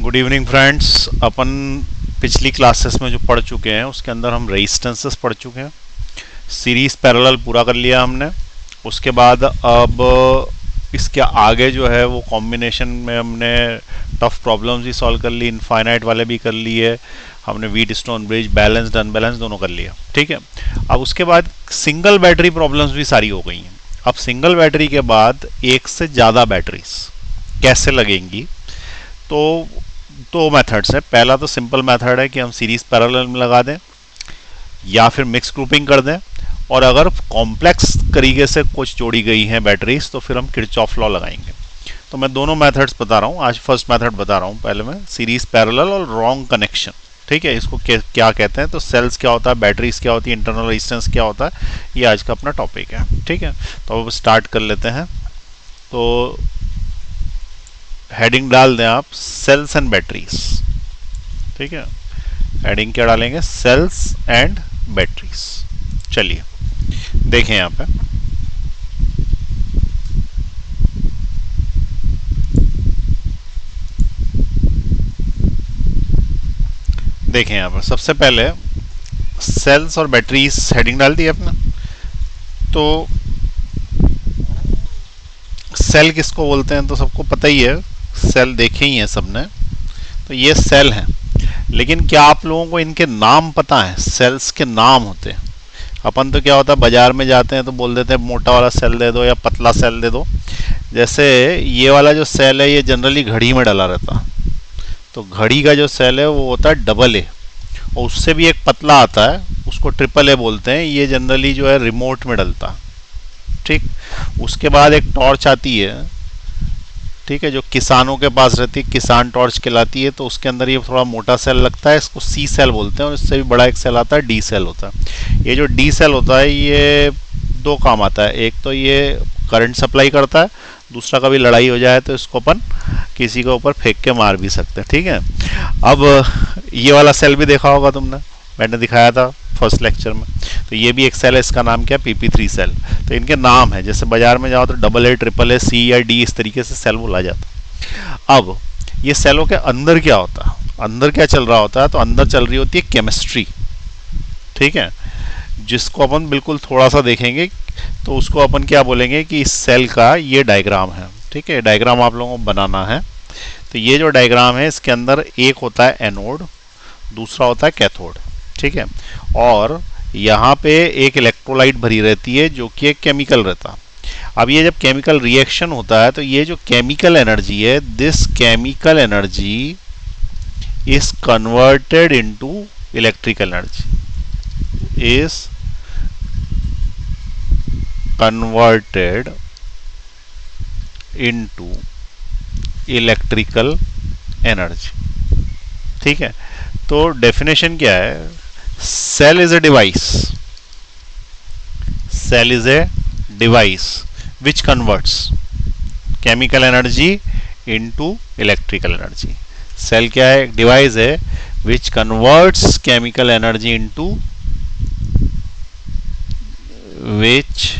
Good evening friends. अपन पिछली classes में जो पढ़ चुके हैं उसके अंदर हम रेजिस्टेंसेस पढ़ चुके हैं। सीरीज पैरेलल पूरा कर लिया हमने। उसके बाद अब इसके आगे जो है वो कॉम्बिनेशन में हमने टफ प्रॉब्लम्स भी सॉल्व कर ली, इनफाइनाइट वाले भी कर लिए हमने, wheat stone bridge, balanced unbalanced दोनों कर लिया। ठीक है, अब उसके बाद सिंगल बैटरी प्रॉब्लम्स भी सारी हो गई हैं। अब सिंगल बैटरी के बाद एक से ज़्यादा बैटरीज कैसे लगेंगी, तो दो मेथड्स है। पहला तो सिंपल मेथड है कि हम सीरीज पैरेलल में लगा दें या फिर मिक्स ग्रुपिंग कर दें, और अगर कॉम्प्लेक्स तरीके से कुछ जोड़ी गई हैं बैटरीज तो फिर हम किरचॉफ लॉ लगाएंगे। तो मैं दोनों मेथड्स बता रहा हूँ आज। फर्स्ट मेथड बता रहा हूँ पहले मैं, सीरीज पैरेलल और रॉन्ग कनेक्शन। ठीक है, इसको क्या कहते हैं, तो सेल्स क्या होता है, बैटरीज क्या होती है, इंटरनल रेजिस्टेंस क्या होता है, ये आज का अपना टॉपिक है। ठीक है, तो अब स्टार्ट कर लेते हैं। तो हेडिंग डाल दें आप, सेल्स एंड बैटरीज। ठीक है, हेडिंग क्या डालेंगे, सेल्स एंड बैटरीज। चलिए देखें यहाँ पे, देखें यहाँ पर सबसे पहले सेल्स और बैटरीज हेडिंग डाल दी अपने। तो सेल किसको बोलते हैं तो सबको पता ही है, सेल देखे ही हैं सबने। तो ये सेल हैं, लेकिन क्या आप लोगों को इनके नाम पता है? सेल्स के नाम होते हैं। अपन तो क्या होता है, बाजार में जाते हैं तो बोल देते हैं मोटा वाला सेल दे दो या पतला सेल दे दो। जैसे ये वाला जो सेल है ये जनरली घड़ी में डला रहता, तो घड़ी का जो सेल है वो होता है डबल ए, और उससे भी एक पतला आता है उसको ट्रिपल ए बोलते हैं। ये जनरली जो है रिमोट में डलता। ठीक, उसके बाद एक टॉर्च आती है, ठीक है, जो किसानों के पास रहती है, किसान टॉर्च कहलाती है। तो उसके अंदर ये थोड़ा मोटा सेल लगता है, इसको सी सेल बोलते हैं, और इससे भी बड़ा एक सेल आता है डी सेल होता है। ये जो डी सेल होता है ये दो काम आता है, एक तो ये करंट सप्लाई करता है, दूसरा कभी लड़ाई हो जाए तो इसको अपन किसी के ऊपर फेंक के मार भी सकते हैं। ठीक है, अब ये वाला सेल भी देखा होगा तुमने, मैंने दिखाया था फर्स्ट लेक्चर में। तो ये भी एक सेल है, इसका नाम क्या, PP3 सेल। तो इनके नाम है, जैसे बाजार में जाओ तो डबल ए, ट्रिपल ए, सी या डी, इस तरीके से सेल बोला जाता। अब ये सेलों के अंदर क्या होता है, अंदर क्या चल रहा होता है, तो अंदर चल रही होती है केमिस्ट्री। ठीक है, जिसको अपन बिल्कुल थोड़ा सा देखेंगे तो उसको अपन क्या बोलेंगे कि इस सेल का ये डायग्राम है। ठीक है, डायग्राम आप लोगों को बनाना है। तो ये जो डायग्राम है इसके अंदर एक होता है एनोड, दूसरा होता है कैथोड। ठीक है, और यहाँ पे एक इलेक्ट्रोलाइट भरी रहती है जो कि एक केमिकल रहता। अब ये जब केमिकल रिएक्शन होता है तो ये जो केमिकल एनर्जी है, this chemical energy is converted into electrical energy, is converted into electrical energy. ठीक है, तो डेफिनेशन क्या है, cell is a device, cell is a device which converts chemical energy into electrical energy. Cell क्या है, एक device है which converts chemical energy into, which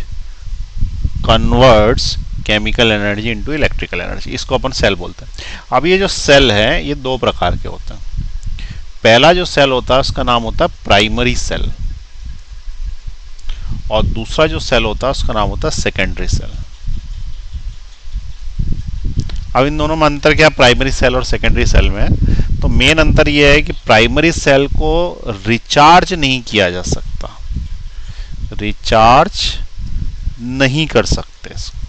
converts chemical energy into electrical energy, इसको अपन सेल बोलते हैं। अब ये जो सेल है ये दो प्रकार के होते हैं। पहला जो सेल होता है उसका नाम होता है प्राइमरी सेल, और दूसरा जो सेल होता है उसका नाम होता है सेकेंडरी सेल। अब इन दोनों में अंतर क्या, प्राइमरी सेल और सेकेंडरी सेल में? तो मेन अंतर यह है कि प्राइमरी सेल को रिचार्ज नहीं किया जा सकता, रिचार्ज नहीं कर सकते इसको।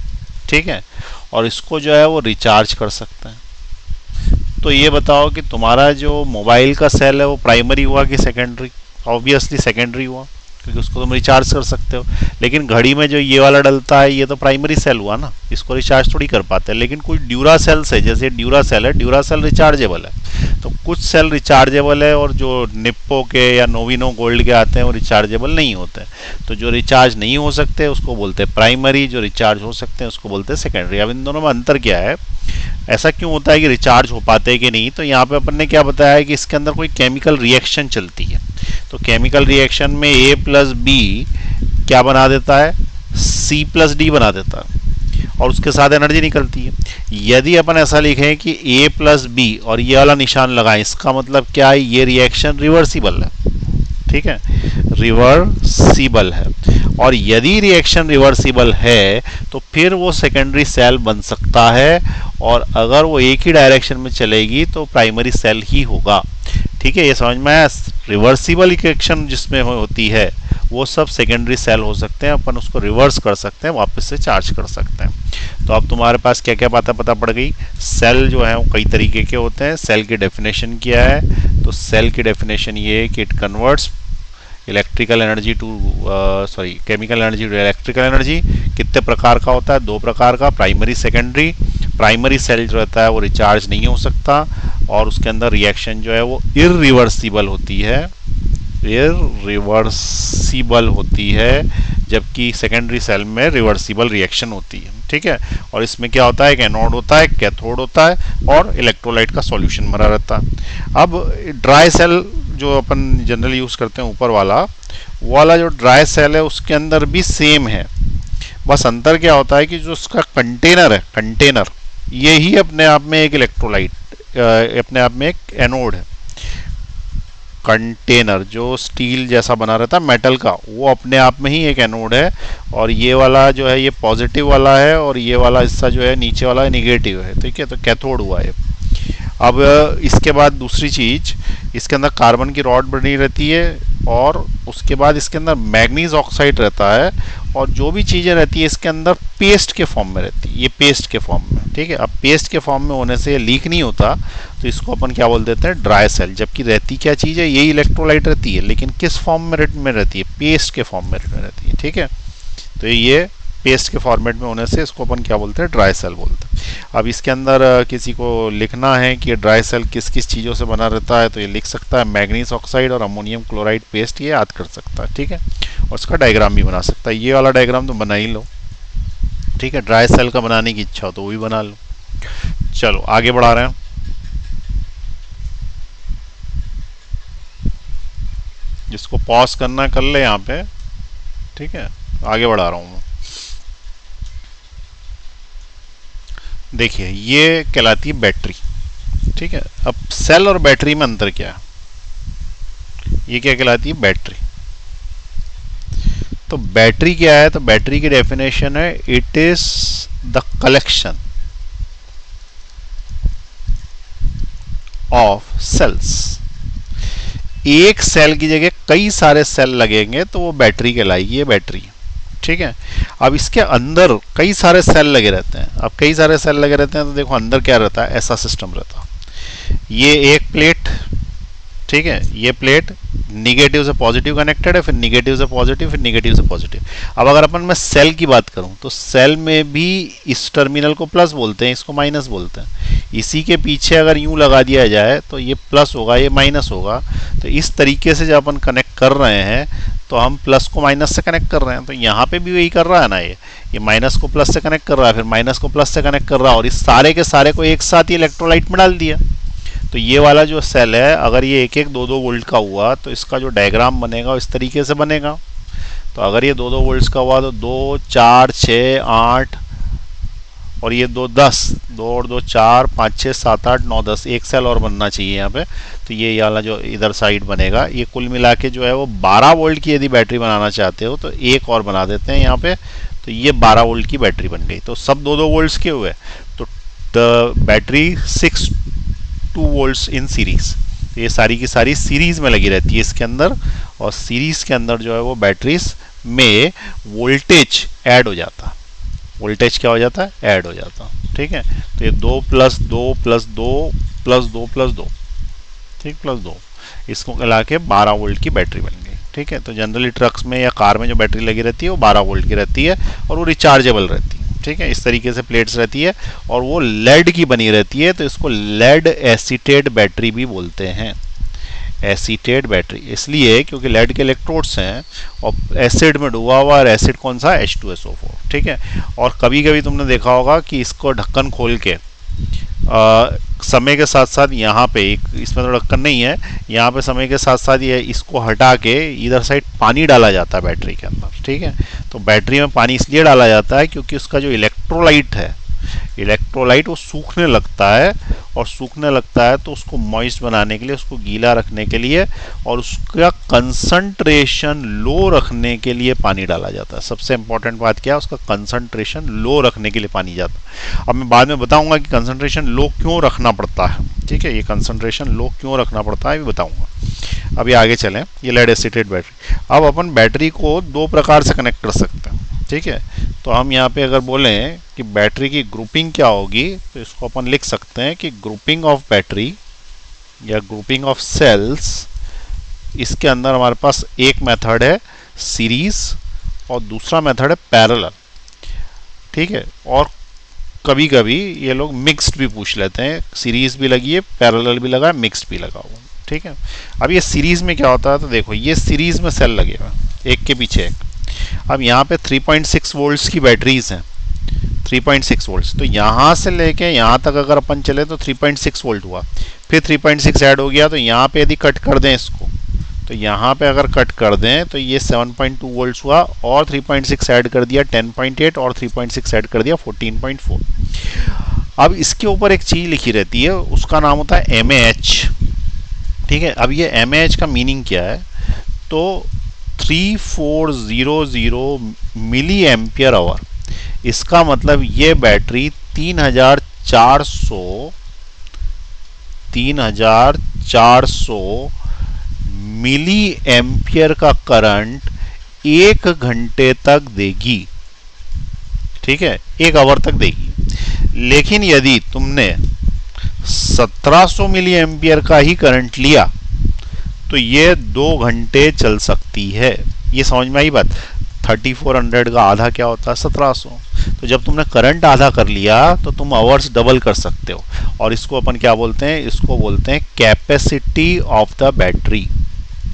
ठीक है, और इसको जो है वो रिचार्ज कर सकते हैं। तो ये बताओ कि तुम्हारा जो मोबाइल का सेल है वो प्राइमरी हुआ कि सेकेंडरी? ऑब्वियसली सेकेंडरी हुआ, क्योंकि उसको तुम रिचार्ज कर सकते हो। लेकिन घड़ी में जो ये वाला डलता है ये तो प्राइमरी सेल हुआ ना, इसको रिचार्ज थोड़ी कर पाते हैं। लेकिन कुछ ड्यूरा सेल्स है, जैसे ड्यूरा सेल है, ड्यूरा सेल रिचार्जेबल है। तो कुछ सेल रिचार्जेबल है, और जो निप्पो के या नोविनो गोल्ड के आते हैं वो रिचार्जेबल नहीं होते। तो जो रिचार्ज नहीं हो सकते उसको बोलते हैं प्राइमरी, जो रिचार्ज हो सकते हैं उसको बोलते हैं सेकेंडरी। अब इन दोनों में अंतर क्या है, ऐसा क्यों होता है कि रिचार्ज हो पाते हैं कि नहीं? तो यहाँ पे अपन ने क्या बताया है कि इसके अंदर कोई केमिकल रिएक्शन चलती है। तो केमिकल रिएक्शन में A प्लस बी क्या बना देता है, C प्लस डी बना देता है। और उसके साथ एनर्जी निकलती है। यदि अपन ऐसा लिखें कि A प्लस बी और ये वाला निशान लगाएं, इसका मतलब क्या है, ये रिएक्शन रिवर्सिबल है, ठीक है, रिवर्सिबल है। और यदि रिएक्शन रिवर्सिबल है तो फिर वो सेकेंडरी सेल बन सकता है, और अगर वो एक ही डायरेक्शन में चलेगी तो प्राइमरी सेल ही होगा। ठीक है, ये समझ में आया। रिवर्सिबल रिएक्शन जिसमें होती है वो सब सेकेंडरी सेल हो सकते हैं, अपन उसको रिवर्स कर सकते हैं, वापस से चार्ज कर सकते हैं। तो अब तुम्हारे पास क्या क्या बातें पता पड़ गई। सेल जो है वो कई तरीके के होते हैं, सेल की डेफिनेशन क्या है, तो सेल की डेफिनेशन ये है कि it converts electrical energy to chemical energy to electrical energy. कितने प्रकार का होता है, 2 प्रकार का, प्राइमरी सेकेंडरी। प्राइमरी सेल जो रहता है वो रिचार्ज नहीं हो सकता, और उसके अंदर रिएक्शन जो है वो इरिवर्सिबल होती है, इरिवर्सिबल होती है, जबकि सेकेंडरी सेल में रिवर्सिबल रिएक्शन होती है। ठीक है, और इसमें क्या होता है, एक एनोड होता है, कैथोड होता है, और इलेक्ट्रोलाइट का सॉल्यूशन भरा रहता है। अब ड्राई सेल जो अपन जनरली यूज करते हैं ऊपर वाला, वो वाला जो ड्राई सेल है उसके अंदर भी सेम है, बस अंतर क्या होता है कि जो उसका कंटेनर है, कंटेनर ये ही अपने आप में एक इलेक्ट्रोलाइट, अपने आप में एक एनोड है। कंटेनर जो स्टील जैसा बना रहता है मेटल का, वो अपने आप में ही एक एनोड है, और ये वाला जो है ये पॉजिटिव वाला है, और ये वाला हिस्सा जो है नीचे वाला निगेटिव है। ठीक है, तो कैथोड हुआ है। अब इसके बाद दूसरी चीज, इसके अंदर कार्बन की रॉड बनी रहती है, और उसके बाद इसके अंदर मैग्नीज ऑक्साइड रहता है, और जो भी चीज़ें रहती है इसके अंदर पेस्ट के फॉर्म में रहती है, ये पेस्ट के फॉर्म में। ठीक है, अब पेस्ट के फॉर्म में होने से लीक नहीं होता, तो इसको अपन क्या बोल देते हैं, ड्राई सेल। जबकि रहती क्या चीज़ है, यही इलेक्ट्रोलाइट रहती है, लेकिन किस फॉर्म में रहती है, पेस्ट के फॉर्म में रहती है। ठीक है, तो ये पेस्ट के फॉर्मेट में होने से इसको अपन क्या बोलते हैं, ड्राई सेल बोलते हैं। अब इसके अंदर किसी को लिखना है कि ड्राई सेल किस किस चीज़ों से बना रहता है, तो ये लिख सकता है मैग्नीज ऑक्साइड और अमोनियम क्लोराइड पेस्ट, ये याद कर सकता है। ठीक है, और उसका डायग्राम भी बना सकता है, ये वाला डायग्राम तो बना ही लो। ठीक है, ड्राई सेल का बनाने की इच्छा हो तो वो भी बना लो। चलो आगे बढ़ा रहे हैं। जिसको पॉज करना कर ले यहाँ पे। ठीक है, आगे बढ़ा रहा हूँ मैं। देखिए ये कहलाती है बैटरी। ठीक है, अब सेल और बैटरी में अंतर क्या है, ये क्या कहलाती है, बैटरी। तो बैटरी क्या है, तो बैटरी की डेफिनेशन है, it is the collection of cells. एक सेल की जगह कई सारे सेल लगेंगे तो वो बैटरी कहलाएगी, ये बैटरी। ठीक है, अब इसके अंदर कई सारे सेल लगे रहते हैं। अब कई सारे सेल लगे रहते हैं तो देखो अंदर क्या रहता है, ऐसा सिस्टम रहता है। ये एक प्लेट, ठीक है, ये प्लेट निगेटिव से पॉजिटिव कनेक्टेड है, फिर निगेटिव से पॉजिटिव, फिर निगेटिव से पॉजिटिव। अब अगर अपन मैं सेल की बात करूं तो सेल में भी इस टर्मिनल को प्लस बोलते हैं, इसको माइनस बोलते हैं। इसी के पीछे अगर यूं लगा दिया जाए तो ये प्लस होगा, ये माइनस होगा। तो इस तरीके से जब अपन कनेक्ट कर रहे हैं तो हम प्लस को माइनस से कनेक्ट कर रहे हैं। तो यहाँ पे भी वही कर रहा है ना, ये माइनस को प्लस से कनेक्ट कर रहा है, फिर माइनस को प्लस से कनेक्ट कर रहा है, और इस सारे के सारे को एक साथ ही इलेक्ट्रोलाइट में डाल दिया। तो ये वाला जो सेल है, अगर ये 1-1, 2-2 वोल्ट का हुआ तो इसका जो डायग्राम बनेगा इस तरीके से बनेगा। तो अगर ये 2-2 वोल्ट्स का हुआ तो 2, 4, 6, 8 और ये 2, 10, 2 और 2 4, 5, 6, 7, 8, 9, 10, एक सेल और बनना चाहिए यहाँ पे। तो ये वाला जो इधर साइड बनेगा, ये कुल मिला के जो है वो 12 वोल्ट की यदि बैटरी बनाना चाहते हो तो एक और बना देते हैं यहाँ पे। तो ये 12 वोल्ट की बैटरी बन गई। तो सब 2-2 वोल्ट्स के हुए, तो बैटरी 6-2 वोल्ट्स इन सीरीज। तो ये सारी की सारी सीरीज में लगी रहती है इसके अंदर, और सीरीज के अंदर जो है वो बैटरीज में वोल्टेज ऐड हो जाता है। वोल्टेज क्या हो जाता है, ऐड हो जाता है। ठीक है, तो ये 2 + 2 + 2 + 2 + 2, ठीक, +2, इसको मिला के 12 वोल्ट की बैटरी बन गई। ठीक है, तो जनरली ट्रक्स में या कार में जो बैटरी लगी रहती है वो 12 वोल्ट की रहती है, और वो रिचार्जेबल रहती है। ठीक है, इस तरीके से प्लेट्स रहती है, और वो लेड की बनी रहती है, तो इसको लेड एसीटेट बैटरी भी बोलते हैं। एसीटेट बैटरी इसलिए क्योंकि लेड के इलेक्ट्रोड्स हैं और एसिड में डूबा हुआ, और एसिड कौन सा, H2SO4। ठीक है, और कभी कभी तुमने देखा होगा कि इसको ढक्कन खोल के समय के साथ साथ यहाँ पे एक इसमें तो ढक्कन नहीं है, यहाँ पे समय के साथ साथ ये इसको हटा के इधर साइड पानी डाला जाता है बैटरी के अंदर। ठीक है, तो बैटरी में पानी इसलिए डाला जाता है क्योंकि उसका जो इलेक्ट्रोलाइट है, इलेक्ट्रोलाइट वो सूखने लगता है, और सूखने लगता है तो उसको मॉइस्ट बनाने के लिए, उसको गीला रखने के लिए और उसका कंसंट्रेशन लो रखने के लिए पानी डाला जाता है। सबसे इंपॉर्टेंट बात क्या है, उसका कंसंट्रेशन लो रखने के लिए पानी जाता है। अब मैं बाद में बताऊंगा कि कंसंट्रेशन लो क्यों रखना पड़ता है। ठीक है, ये कंसंट्रेशन लो क्यों रखना पड़ता है भी बताऊंगा। अभी आगे चलें। ये लेड एसिडेट बैटरी, अब अपन बैटरी को दो प्रकार से कनेक्ट कर सकते हैं। ठीक है, तो हम यहाँ पे अगर बोलें कि बैटरी की ग्रुपिंग क्या होगी, तो इसको अपन लिख सकते हैं कि ग्रुपिंग ऑफ बैटरी या ग्रुपिंग ऑफ सेल्स, इसके अंदर हमारे पास एक मेथड है सीरीज और दूसरा मेथड है पैरेलल। ठीक है, और कभी कभी ये लोग मिक्स्ड भी पूछ लेते हैं, सीरीज भी लगी है, पैरेलल भी लगा है, मिक्स्ड भी लगा हुआ। ठीक है, अब ये सीरीज में क्या होता है, तो देखो ये सीरीज में सेल लगे हुए एक के पीछे एक। अब यहाँ पे 3.6 वोल्ट्स की बैटरीज हैं, 3.6 वोल्ट्स, तो यहाँ से लेके यहाँ तक अगर अपन चले तो 3.6 वोल्ट हुआ, फिर 3.6 ऐड हो गया, तो यहाँ पे यदि कट कर दें इसको, तो यहाँ पे अगर कट कर दें तो ये 7.2 वोल्ट्स हुआ, और 3.6 ऐड कर दिया 10.8, और 3.6 ऐड कर दिया 14.4। अब इसके ऊपर एक चीज़ लिखी रहती है, उसका नाम होता है MAH। ठीक है, अब ये MAH का मीनिंग क्या है, तो 3400 मिली एम्पियर आवर। इसका मतलब ये बैटरी 3400 मिली एम्पियर का करंट 1 घंटे तक देगी। ठीक है, 1 आवर तक देगी। लेकिन यदि तुमने 1700 मिली एम्पियर का ही करंट लिया तो ये 2 घंटे चल सकती है। ये समझ में आई बात। 3400 का आधा क्या होता है, 1700। तो जब तुमने करंट आधा कर लिया तो तुम आवर्स डबल कर सकते हो, और इसको अपन क्या बोलते हैं, इसको बोलते हैं कैपेसिटी ऑफ द बैटरी।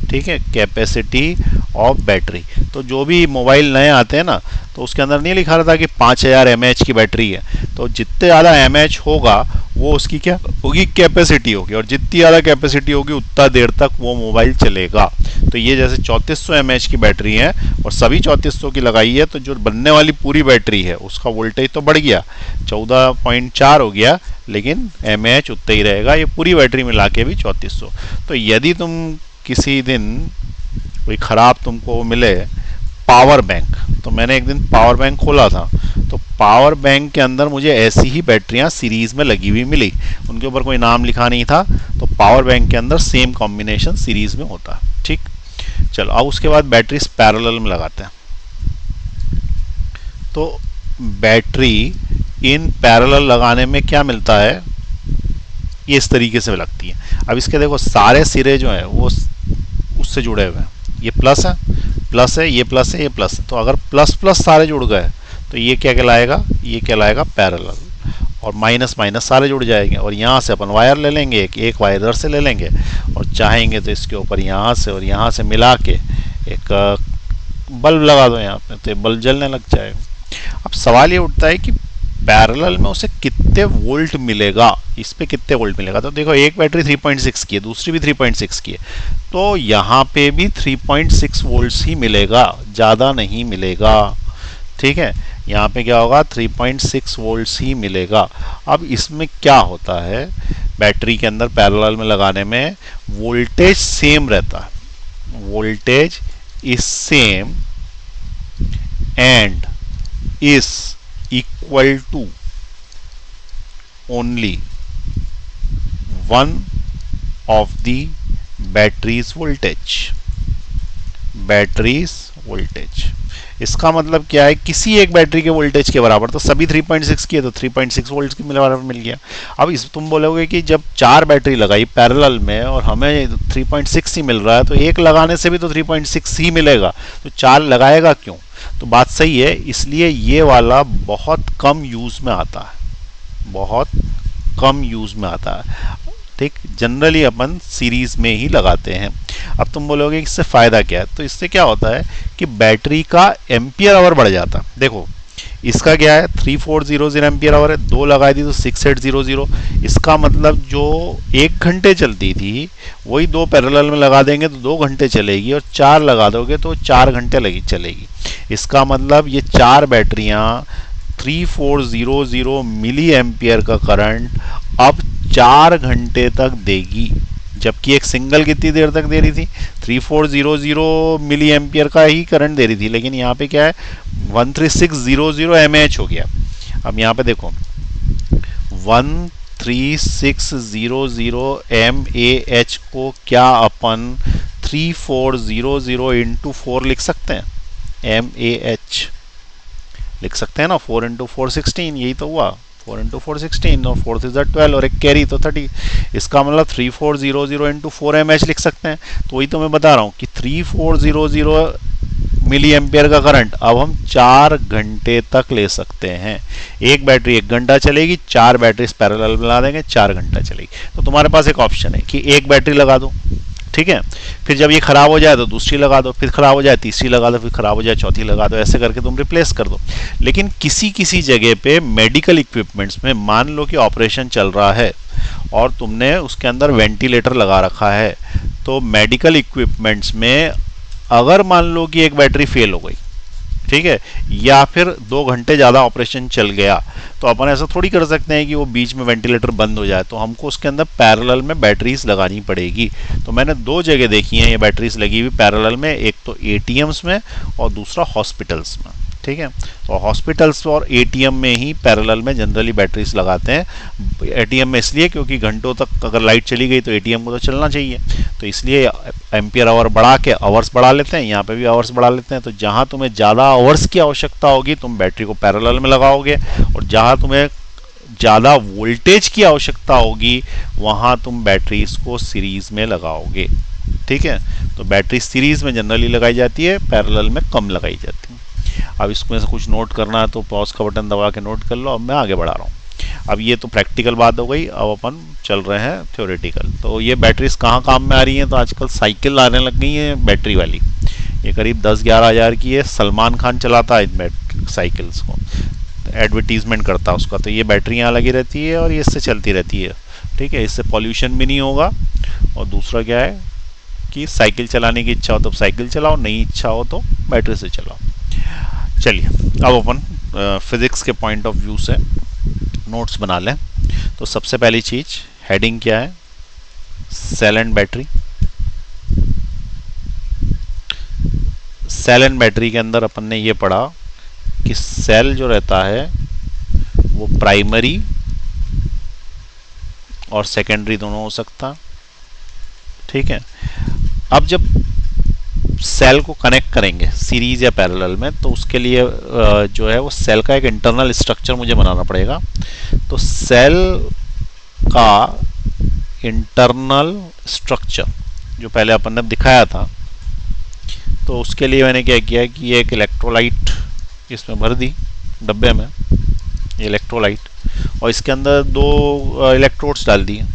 ठीक है, कैपेसिटी ऑफ बैटरी। तो जो भी मोबाइल नए आते हैं ना, तो उसके अंदर नहीं लिखा रहता कि 5000 mAh की बैटरी है, तो जितने ज़्यादा mAh होगा वो उसकी क्या होगी, कैपेसिटी होगी, और जितनी ज़्यादा कैपेसिटी होगी उतना देर तक वो मोबाइल चलेगा। तो ये जैसे 3400 mAh की बैटरी है और सभी 3400 की लगाई है, तो जो बनने वाली पूरी बैटरी है उसका वोल्टेज तो बढ़ गया, 14.4 हो गया, लेकिन mAh उतना ही रहेगा। ये पूरी बैटरी मिला के भी 3400। तो यदि तुम किसी दिन कोई ख़राब तुमको मिले पावर बैंक, तो मैंने एक दिन पावर बैंक खोला था, तो पावर बैंक के अंदर मुझे ऐसी ही बैटरियां सीरीज में लगी हुई मिली, उनके ऊपर कोई नाम लिखा नहीं था। तो पावर बैंक के अंदर सेम कॉम्बिनेशन सीरीज में होता है। ठीक, चलो अब उसके बाद बैटरी पैरेलल में लगाते हैं। तो बैटरी इन पैरेलल लगाने में क्या मिलता है, ये इस तरीके से लगती है। अब इसके देखो सारे सिरे जो है वो उससे जुड़े हुए हैं, ये प्लस है, प्लस है, ये प्लस है, ये प्लस है। तो अगर प्लस प्लस सारे जुड़ गए तो ये क्या कहलाएगा, ये कहलाएगा पैरेलल, और माइनस माइनस सारे जुड़ जाएंगे। और यहाँ से अपन वायर ले लेंगे, एक वायर इधर से ले लेंगे, और चाहेंगे तो इसके ऊपर यहाँ से और यहाँ से मिला के एक बल्ब लगा दो यहाँ पे, तो बल्ब जलने लग जाएगा। अब सवाल ये उठता है कि पैरेलल में उसे कितने वोल्ट मिलेगा, इस पे कितने वोल्ट मिलेगा। तो देखो एक बैटरी 3.6 की है, दूसरी भी 3.6 की है, तो यहाँ पे भी 3.6 वोल्ट्स ही मिलेगा, ज़्यादा नहीं मिलेगा। ठीक है, यहाँ पे क्या होगा, 3.6 वोल्ट्स ही मिलेगा। अब इसमें क्या होता है, बैटरी के अंदर पैरेलल में लगाने में वोल्टेज सेम रहता है, voltage is same and is equal to only one of the battery's voltage, batteries voltage. इसका मतलब क्या है, किसी एक बैटरी के वोल्टेज के बराबर, तो सभी 3.6 की है तो 3.6 वोल्ट की बराबर मिल गया। अब इस तुम बोलोगे कि जब 4 बैटरी लगाई पैरेलल में और हमें 3.6 ही मिल रहा है, तो एक लगाने से भी तो 3.6 ही मिलेगा, तो 4 लगाएगा क्यों। तो बात सही है, इसलिए ये वाला बहुत कम यूज में आता है, बहुत कम यूज में आता है। ठीक, जनरली अपन सीरीज में ही लगाते हैं। अब तुम बोलोगे इससे फायदा क्या है, तो इससे क्या होता है कि बैटरी का एम्पियर आवर बढ़ जाता है। देखो इसका क्या है 3400 एम्पियर आवर है, 2 लगा दी तो 6800। इसका मतलब जो 1 घंटे चलती थी वही 2 पैरेलल में लगा देंगे तो 2 घंटे चलेगी, और 4 लगा दोगे तो 4 घंटे लगी चलेगी। इसका मतलब ये 4 बैटरियां 3400 मिली एम्पियर का करंट अब 4 घंटे तक देगी, जबकि एक सिंगल कितनी देर तक दे रही थी 3400 मिली एम्पियर का ही करंट दे रही थी, लेकिन यहाँ पे क्या है 13600 mAh हो गया। अब यहाँ पे देखो 13600 mAh को क्या अपन 3400 इंटू 4 लिख सकते हैं, mAh लिख सकते हैं ना, 4 इंटू 4 16, यही तो हुआ 4 इंटू 4 16 और 4 इज 12 और एक कैरी तो 30। इसका मतलब 3400 इंटू 4 mAh लिख सकते हैं। तो वही तो मैं बता रहा हूँ कि 3400 मिली एम्पियर का करंट अब हम 4 घंटे तक ले सकते हैं। एक बैटरी 1 घंटा चलेगी, 4 बैटरी पैरेलल में लगा देंगे 4 घंटा चलेगी। तो तुम्हारे पास एक ऑप्शन है कि एक बैटरी लगा दो, ठीक है, फिर जब ये खराब हो जाए तो दूसरी लगा दो, फिर खराब हो जाए तीसरी लगा दो, फिर खराब हो जाए चौथी लगा दो, ऐसे करके तुम रिप्लेस कर दो। लेकिन किसी किसी जगह पे मेडिकल इक्विपमेंट्स में मान लो कि ऑपरेशन चल रहा है और तुमने उसके अंदर वेंटिलेटर लगा रखा है, तो मेडिकल इक्विपमेंट्स में अगर मान लो कि एक बैटरी फेल हो गई, ठीक है, या फिर 2 घंटे ज़्यादा ऑपरेशन चल गया, तो अपन ऐसा थोड़ी कर सकते हैं कि वो बीच में वेंटिलेटर बंद हो जाए, तो हमको उसके अंदर पैरेलल में बैटरीज लगानी पड़ेगी। तो मैंने 2 जगह देखी हैं ये बैटरीज लगी हुई पैरेलल में, एक तो एटीएम्स में और दूसरा हॉस्पिटल्स में, ठीक है। और हॉस्पिटल्स और एटीएम में ही पैरेलल में जनरली बैटरीज लगाते हैं। एटीएम में इसलिए क्योंकि घंटों तक अगर लाइट चली गई तो एटीएम को तो चलना चाहिए, तो इसलिए एम्पियर आवर बढ़ा के आवर्स बढ़ा लेते हैं, यहाँ पे भी आवर्स बढ़ा लेते हैं। तो जहाँ तुम्हें ज़्यादा आवर्स की आवश्यकता होगी तुम बैटरी को पैरेलल में लगाओगे, और जहाँ तुम्हें ज़्यादा वोल्टेज की आवश्यकता होगी वहाँ तुम बैटरीज को सीरीज में लगाओगे, ठीक है। तो बैटरी सीरीज में जनरली लगाई जाती है, पैरेलल में कम लगाई जाती है। अब इसमें से कुछ नोट करना है तो पॉज का बटन दबा के नोट कर लो। अब मैं आगे बढ़ा रहा हूँ। अब ये तो प्रैक्टिकल बात हो गई, अब अपन चल रहे हैं थ्योरेटिकल। तो ये बैटरीज कहाँ काम में आ रही हैं, तो आजकल साइकिल आने लग गई हैं बैटरी वाली, ये करीब 10-11 हज़ार की है। सलमान खान चलाता है इन साइकिल्स को, एडवर्टीजमेंट करता है उसका। तो ये बैटरियाँ लगी रहती है और ये इससे चलती रहती है, ठीक है। इससे पॉल्यूशन भी नहीं होगा, और दूसरा क्या है कि साइकिल चलाने की इच्छा हो तो साइकिल चलाओ, नहीं इच्छा हो तो बैटरी से चलाओ। चलिए अब अपन फिजिक्स के पॉइंट ऑफ व्यू से नोट्स बना लें। तो सबसे पहली चीज हेडिंग क्या है, cell and battery. Cell and battery के अंदर अपन ने ये पढ़ा कि सेल जो रहता है वो प्राइमरी और सेकेंडरी दोनों हो सकता, ठीक है। अब जब सेल को कनेक्ट करेंगे सीरीज या पैरेलल में, तो उसके लिए जो है वो सेल का एक इंटरनल स्ट्रक्चर मुझे बनाना पड़ेगा। तो सेल का इंटरनल स्ट्रक्चर जो पहले अपन ने दिखाया था, तो उसके लिए मैंने क्या किया कि ये एक इलेक्ट्रोलाइट इसमें भर दी डब्बे में, इलेक्ट्रोलाइट, और इसके अंदर 2 इलेक्ट्रोड्स डाल दिए,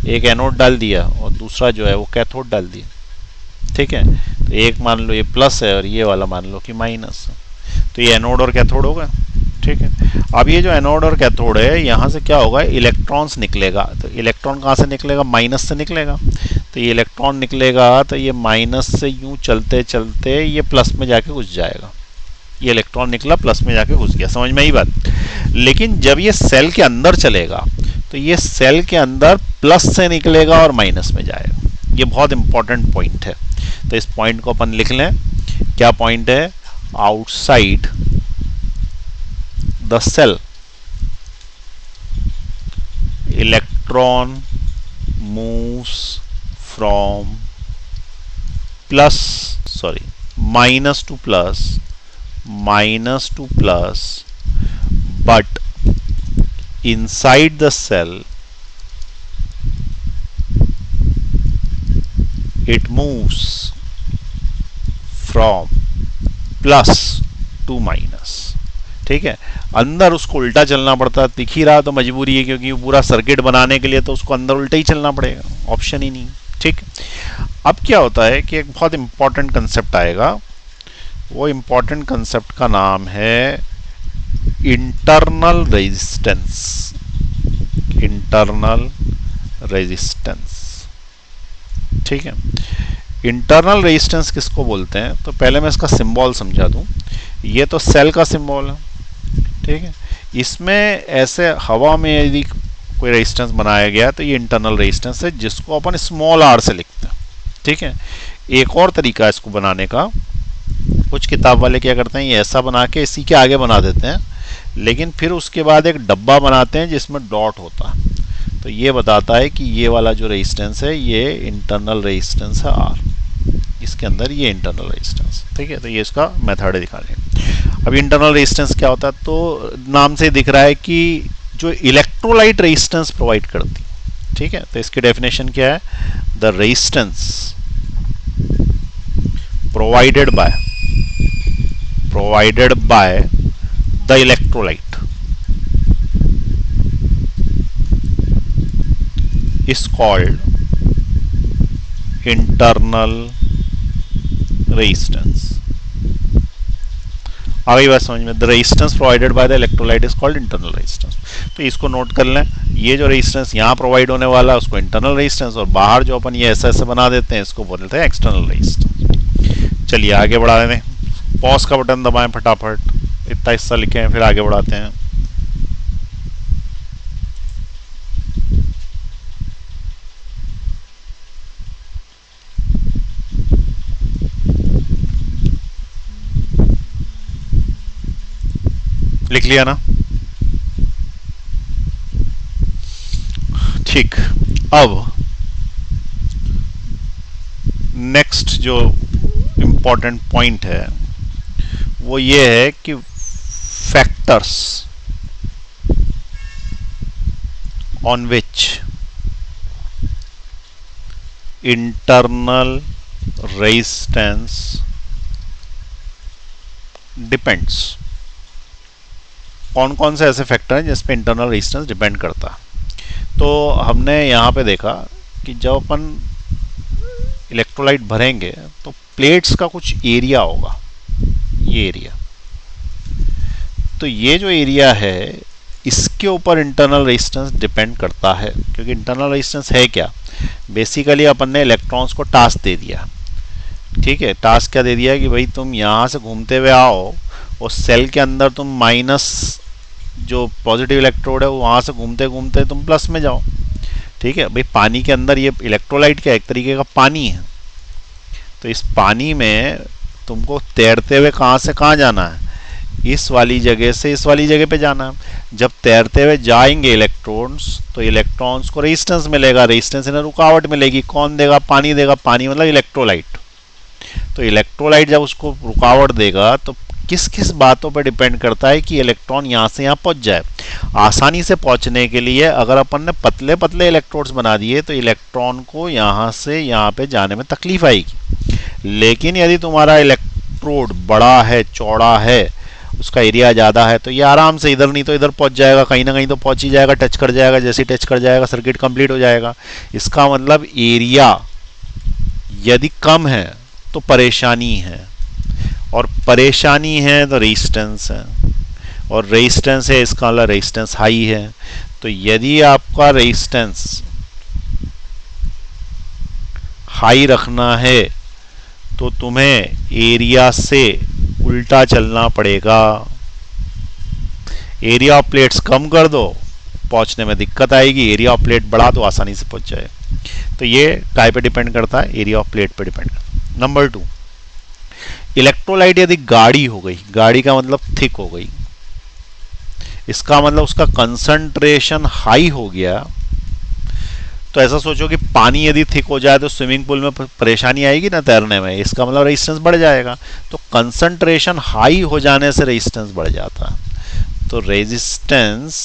एक एनोड डाल दिया और दूसरा जो है वो कैथोड डाल दिया, ठीक है। तो एक मान लो ये प्लस है और ये वाला मान लो कि माइनस है, तो ये एनोड और कैथोड होगा, ठीक है। अब ये जो एनोड और कैथोड है यहाँ से क्या होगा, इलेक्ट्रॉन्स निकलेगा। तो इलेक्ट्रॉन कहाँ से निकलेगा, माइनस से निकलेगा। तो ये इलेक्ट्रॉन निकलेगा तो ये माइनस से यूं चलते चलते ये प्लस में जाके घुस जाएगा। ये इलेक्ट्रॉन निकला प्लस में जाके घुस गया, समझ में आई बात। लेकिन जब ये सेल के अंदर चलेगा तो ये सेल के अंदर प्लस से निकलेगा और माइनस में जाएगा। ये बहुत इंपॉर्टेंट पॉइंट है, तो इस पॉइंट को अपन लिख लें। क्या पॉइंट है, outside the cell electron moves from minus two plus, but inside the cell it moves from plus two minus, ठीक है। अंदर उसको उल्टा चलना पड़ता है, दिख ही रहा तो मजबूरी है, क्योंकि पूरा सर्किट बनाने के लिए तो उसको अंदर उल्टा ही चलना पड़ेगा, ऑप्शन ही नहीं, ठीक। अब क्या होता है कि एक बहुत इंपॉर्टेंट कंसेप्ट आएगा, वो इंपॉर्टेंट कंसेप्ट का नाम है इंटरनल रेजिस्टेंस। इंटरनल रेजिस्टेंस, ठीक है। इंटरनल रेजिस्टेंस किसको बोलते हैं? तो पहले मैं इसका सिंबल समझा दूं। ये तो सेल का सिंबल है, ठीक है। इसमें ऐसे हवा में यदि कोई रेजिस्टेंस बनाया गया तो ये इंटरनल रेजिस्टेंस है, जिसको अपन स्मॉल आर से लिखते हैं, ठीक है। एक और तरीका है इसको बनाने का, कुछ किताब वाले क्या करते हैं, ये ऐसा बना के इसी के आगे बना देते हैं, लेकिन फिर उसके बाद एक डब्बा बनाते हैं जिसमें डॉट होता है। तो ये बताता है कि ये वाला जो रेजिस्टेंस है ये इंटरनल रेजिस्टेंस है आर, इसके अंदर ये इंटरनल रेजिस्टेंस, ठीक है। तो ये इसका मेथड है दिखाने। अब इंटरनल रेजिस्टेंस क्या होता है? तो नाम से दिख रहा है कि जो इलेक्ट्रोलाइट रेजिस्टेंस प्रोवाइड करती, ठीक है। तो इसकी डेफिनेशन क्या है? The resistance provided by the electrolyte is called internal resistance। आ गई बात समझ में? The resistance provided by the electrolyte is called internal resistance. तो इसको नोट कर लें, ये जो रेजिस्टेंस यहाँ प्रोवाइड होने वाला है उसको इंटरनल रेजिस्टेंस, और बाहर जो अपन ये ऐसा ऐसा बना देते हैं इसको बोलते हैं एक्सटर्नल रेजिस्टेंस। चलिए आगे बढ़ा दें, पॉज का बटन दबाएं फटाफट, इतना हिस्सा लिखे हैं, फिर आगे बढ़ाते हैं। लिख लिया ना? ठीक। अब नेक्स्ट जो इंपॉर्टेंट पॉइंट है वो ये है कि factors on which internal resistance depends. कौन कौन से ऐसे फैक्टर हैं जिस पे इंटरनल रेजिस्टेंस डिपेंड करता है? तो हमने यहाँ पे देखा कि जब अपन इलेक्ट्रोलाइट भरेंगे तो प्लेट्स का कुछ एरिया होगा, ये एरिया। तो ये जो एरिया है इसके ऊपर इंटरनल रेजिस्टेंस डिपेंड करता है, क्योंकि इंटरनल रेजिस्टेंस है क्या? बेसिकली अपन ने इलेक्ट्रॉन्स को टास्क दे दिया, ठीक है। टास्क क्या दे दिया कि भाई तुम यहाँ से घूमते हुए आओ और सेल के अंदर तुम माइनस जो पॉजिटिव इलेक्ट्रोड है वहाँ से घूमते घूमते तुम प्लस में जाओ, ठीक है। भाई पानी के अंदर ये इलेक्ट्रोलाइट क्या एक तरीके का पानी है, तो इस पानी में तुमको तैरते हुए कहाँ से कहाँ जाना है? इस वाली जगह से इस वाली जगह पे जाना है। जब तैरते हुए जाएंगे इलेक्ट्रॉन्स तो इलेक्ट्रॉन्स को रेजिस्टेंस मिलेगा, रेजिस्टेंस इन्हें रुकावट मिलेगी। कौन देगा? पानी देगा। पानी मतलब इलेक्ट्रोलाइट। तो इलेक्ट्रोलाइट जब उसको रुकावट देगा तो किस किस बातों पर डिपेंड करता है कि इलेक्ट्रॉन यहाँ से यहाँ पहुँच जाए। आसानी से पहुँचने के लिए अगर अपन ने पतले पतले इलेक्ट्रोड्स बना दिए तो इलेक्ट्रॉन को यहाँ से यहाँ पे जाने में तकलीफ आएगी। लेकिन यदि तुम्हारा इलेक्ट्रोड बड़ा है, चौड़ा है, उसका एरिया ज़्यादा है, तो ये आराम से इधर नहीं तो इधर पहुँच जाएगा, कहीं ना कहीं तो पहुँच ही जाएगा, टच कर जाएगा। जैसे टच कर जाएगा सर्किट कंप्लीट हो जाएगा। इसका मतलब एरिया यदि कम है तो परेशानी है, और परेशानी है तो रेजिस्टेंस है, और रेजिस्टेंस है इसका मतलब रेजिस्टेंस हाई है। तो यदि आपका रेजिस्टेंस हाई रखना है तो तुम्हें एरिया से उल्टा चलना पड़ेगा। एरिया ऑफ प्लेट्स कम कर दो, पहुंचने में दिक्कत आएगी। एरिया ऑफ प्लेट बढ़ा तो आसानी से पहुंच जाए। तो ये काय पे डिपेंड करता है? एरिया ऑफ प्लेट पे डिपेंड करता है। नंबर 2, इलेक्ट्रोलाइट यदि गाढ़ी हो गई, गाढ़ी का मतलब थिक हो गई, इसका मतलब उसका कंसंट्रेशन हाई हो गया। तो ऐसा सोचो कि पानी यदि थिक हो जाए तो स्विमिंग पूल में परेशानी आएगी ना तैरने में, इसका मतलब रेजिस्टेंस बढ़ जाएगा। तो कंसंट्रेशन हाई हो जाने से रेजिस्टेंस बढ़ जाता है। तो resistance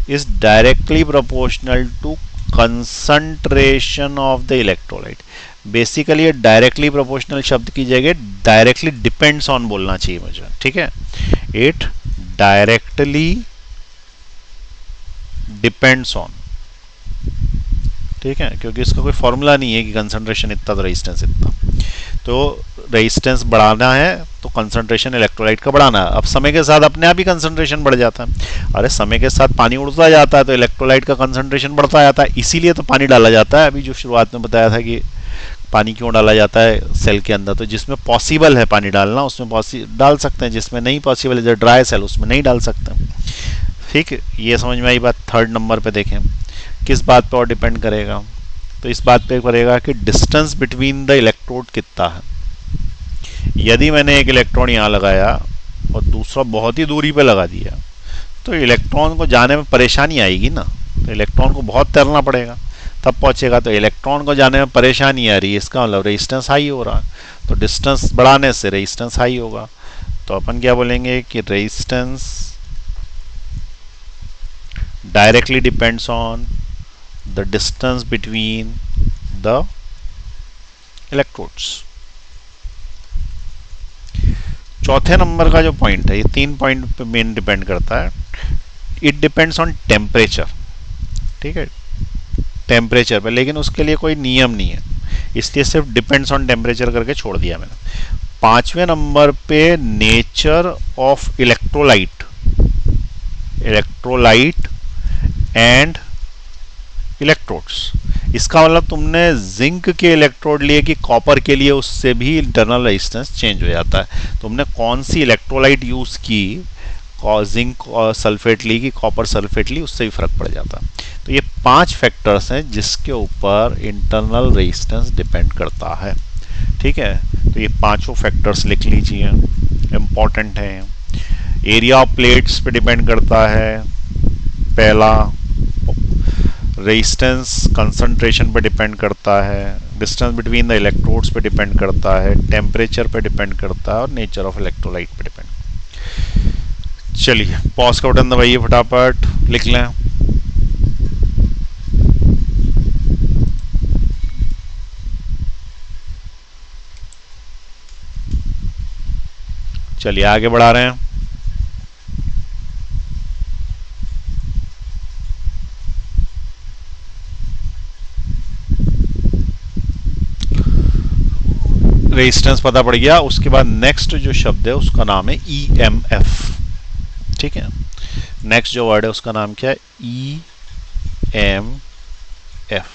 is directly proportional to concentration of the electrolyte. Basically ये डायरेक्टली प्रोपोर्शनल शब्द की जगह डायरेक्टली डिपेंड्स ऑन बोलना चाहिए मुझे, ठीक है। इट डायरेक्टली डिपेंड्स ऑन, ठीक है, क्योंकि इसका कोई फॉर्मूला नहीं है कि कंसंट्रेशन इतना तो रेजिस्टेंस इतना। तो रेजिस्टेंस बढ़ाना है तो कंसंट्रेशन इलेक्ट्रोलाइट का बढ़ाना है। अब समय के साथ अपने आप ही कंसंट्रेशन बढ़ जाता है। अरे समय के साथ पानी उड़ता जाता है तो इलेक्ट्रोलाइट का कंसंट्रेशन बढ़ता जाता है, इसीलिए तो पानी डाला जाता है। अभी जो शुरुआत में बताया था कि पानी क्यों डाला जाता है सेल के अंदर, तो जिसमें पॉसिबल है पानी डालना उसमें डाल सकते हैं, जिसमें नहीं पॉसिबल है जो ड्राई सेल उसमें नहीं डाल सकते हैं। ठीक है, ये समझ में आई बात। थर्ड नंबर पे देखें किस बात पे और डिपेंड करेगा, तो इस बात पे करेगा कि डिस्टेंस बिटवीन द इलेक्ट्रोड कितना है। यदि मैंने एक इलेक्ट्रॉन यहाँ लगाया और दूसरा बहुत ही दूरी पे लगा दिया तो इलेक्ट्रॉन को जाने में परेशानी आएगी ना, तो इलेक्ट्रॉन को बहुत तैरना पड़ेगा तब पहुंचेगा। तो इलेक्ट्रॉन को जाने में परेशानी आ रही है, इसका मतलब रेजिस्टेंस हाई हो रहा है, तो डिस्टेंस बढ़ाने से रेजिस्टेंस हाई होगा। तो अपन क्या बोलेंगे कि resistance directly depends on the distance between the electrodes. चौथे नंबर का जो पॉइंट है, ये 3 पॉइंट पे मेन डिपेंड करता है। It depends on temperature. ठीक है, टेम्परेचर पे, लेकिन उसके लिए कोई नियम नहीं है, इसलिए सिर्फ डिपेंड्स ऑन टेम्परेचर करके छोड़ दिया मैंने। 5वें नंबर पे nature of electrolyte, electrolyte and electrodes. इसका मतलब तुमने जिंक के इलेक्ट्रोड लिए कि कॉपर के लिए, उससे भी इंटरनल रेजिस्टेंस चेंज हो जाता है। तुमने कौन सी इलेक्ट्रोलाइट यूज की, जिंक और सल्फेट ली कि कॉपर सल्फेट ली, उससे भी फर्क पड़ जाता है। तो ये 5 फैक्टर्स हैं जिसके ऊपर इंटरनल रेजिस्टेंस डिपेंड करता है। ठीक है, तो ये 5 फैक्टर्स लिख लीजिए, इंपॉर्टेंट है। एरिया ऑफ प्लेट्स पे डिपेंड करता है पहला, रेजिस्टेंस कंसंट्रेशन पे डिपेंड करता है, डिस्टेंस बिटवीन द इलेक्ट्रोड्स पे डिपेंड करता है, टेम्परेचर पे डिपेंड करता है और नेचर ऑफ इलेक्ट्रोलाइट पे डिपेंड। चलिए पॉज का बटन दबाइए, फटाफट लिख लें। चलिए आगे बढ़ा रहे हैं। रेजिस्टेंस पता पड़ गया। उसके बाद नेक्स्ट जो शब्द है उसका नाम है EMF। ठीक है, नेक्स्ट जो वर्ड है उसका नाम क्या है, EMF।